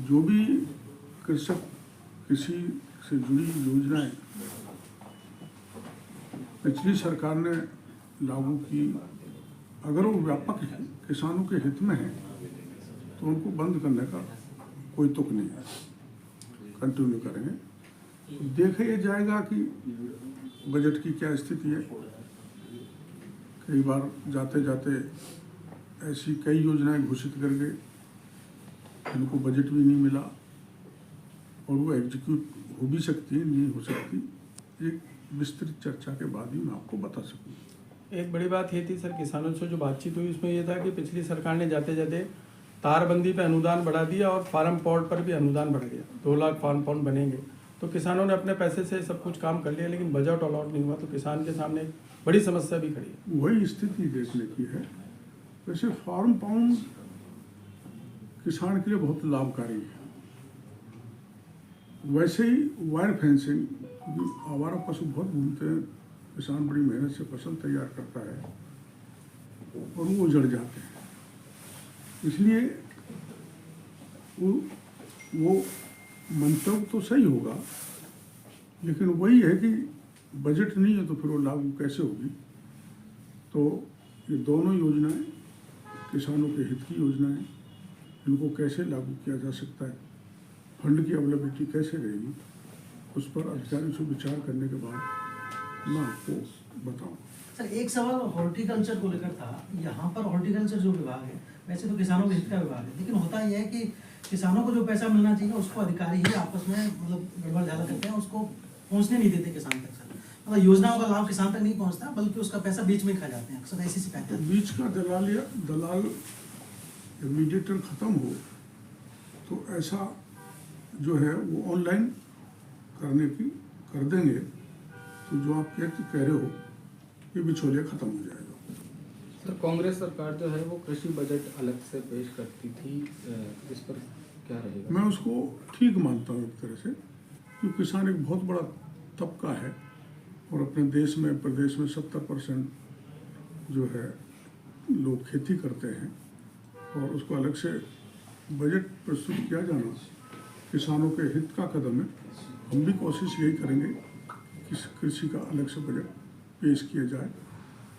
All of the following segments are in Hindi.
जो भी कृषक कृषि से जुड़ी योजनाएं पिछली सरकार ने लागू की, अगर वो व्यापक है, किसानों के हित में है, तो उनको बंद करने का कोई तुक नहीं है, कंटिन्यू करेंगे। देखा ये जाएगा कि बजट की क्या स्थिति है। कई बार जाते जाते ऐसी कई योजनाएं घोषित कर गए, उनको बजट भी नहीं मिला और वो एग्जीक्यूट हो भी सकती है, नहीं हो सकती। एक विस्तृत चर्चा के बाद ही मैं आपको बता सकूँ। एक बड़ी बात ये थी सर, किसानों से जो बातचीत हुई उसमें ये था कि पिछली सरकार ने जाते जाते तारबंदी पे अनुदान बढ़ा दिया और फार्म पॉड पर भी अनुदान बढ़ गया। 2 लाख फार्म पॉड बनेंगे, तो किसानों ने अपने पैसे से सब कुछ काम कर लिया, लेकिन बजट अलॉट नहीं हुआ, तो किसान के सामने एक बड़ी समस्या भी खड़ी है। वही स्थिति देखने की है। वैसे फार्म पाउंड किसान के लिए बहुत लाभकारी है। वैसे ही वायर फेंसिंग, क्योंकि आवारा पशु बहुत घूमते हैं, किसान बड़ी मेहनत से फसल तैयार करता है और वो उजड़ जाते हैं, इसलिए वो मंतव्य तो सही होगा, लेकिन वही है कि बजट नहीं है तो फिर वो लागू कैसे होगी। तो ये दोनों योजनाएं किसानों के हित की योजनाएं, इनको कैसे लागू किया जा सकता है, फंड की अवेलेबिलिटी कैसे रहेगी, उस पर अधिकारियों से विचार करने के बाद मैं आपको बताऊँ। सर एक सवाल हॉर्टिकल्चर को लेकर था। यहाँ पर हॉर्टिकल्चर जो विभाग है, वैसे तो किसानों के हित का विभाग है, लेकिन होता यह है कि किसानों को जो पैसा मिलना चाहिए उसको अधिकारी ही आपस में मतलब गड़बड़ ज़्यादा करते हैं, उसको पहुँचने नहीं देते किसान तक। सर मतलब योजनाओं का लाभ किसान तक नहीं पहुँचता, बल्कि उसका पैसा बीच में खा जाते हैं, अक्सर ऐसी शिकायत है। बीच का दलाल जब मीडिएटर खत्म हो तो ऐसा जो है वो ऑनलाइन कर देंगे, तो जो आप कह रहे हो ये बिचौलिया खत्म हो जाएगा। सर कांग्रेस सरकार जो है वो कृषि बजट अलग से पेश करती थी, इस पर क्या रहेगा? मैं उसको ठीक मानता हूँ एक तरह से, क्योंकि किसान एक बहुत बड़ा तबका है और अपने देश में प्रदेश में 70% जो है लोग खेती करते हैं, और उसको अलग से बजट प्रस्तुत किया जाना किसानों के हित का कदम है। हम भी कोशिश यही करेंगे कि कृषि का अलग से बजट पेश किया जाए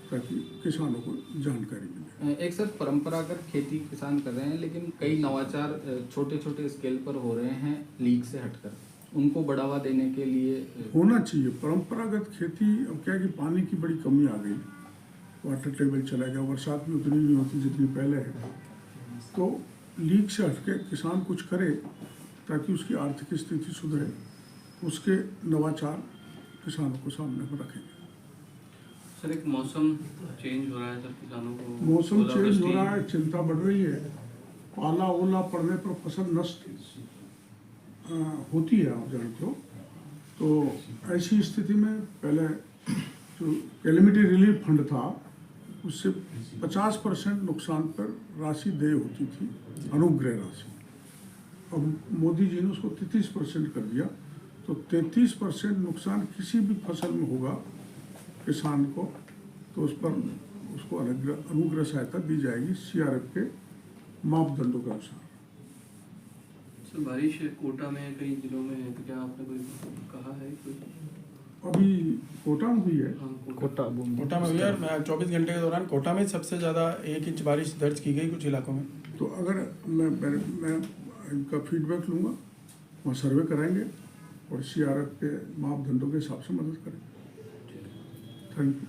ताकि किसानों को जानकारी मिले। एक सर परंपरागत खेती किसान कर रहे हैं, लेकिन कई नवाचार छोटे छोटे स्केल पर हो रहे हैं लीग से हटकर, उनको बढ़ावा देने के लिए होना चाहिए। परंपरागत खेती, अब क्या है कि पानी की बड़ी कमी आ गई, वाटर टेबल चला गया, बरसात भी उतनी नहीं होती जितनी पहले है, तो लीग से हटके किसान कुछ करे ताकि उसकी आर्थिक स्थिति सुधरे, उसके नवाचार किसानों को सामने पर रखेंगे। सर एक मौसम चेंज हो रहा है सर, किसानों को मौसम चेंज हो रहा है, चिंता बढ़ रही है। पाला ओला पड़ने पर फसल नष्ट होती है, आप जानते हो। तो ऐसी स्थिति में पहले जो कैलेमिटी रिलीफ फंड था उससे 50% नुकसान पर राशि देय होती थी, अनुग्रह राशि। अब मोदी जी ने उसको 33% कर दिया, तो 33% नुकसान किसी भी फसल में होगा किसान को, तो उस पर उसको अनुग्रह सहायता दी जाएगी सीआरएफ के मापदंडों के अनुसार। सर बारिश कोटा में कई जिलों में है, तो क्या आपने कोई कहा है कोई? अभी कोटा में हुई है। कोटा में हुई है, 24 घंटे के दौरान कोटा में सबसे ज़्यादा 1 इंच बारिश दर्ज की गई कुछ इलाकों में। तो अगर मैं इनका फीडबैक लूँगा, वहाँ सर्वे कराएंगे और सीआरएफ के मापदंडों के हिसाब से मदद करेंगे। Thank you.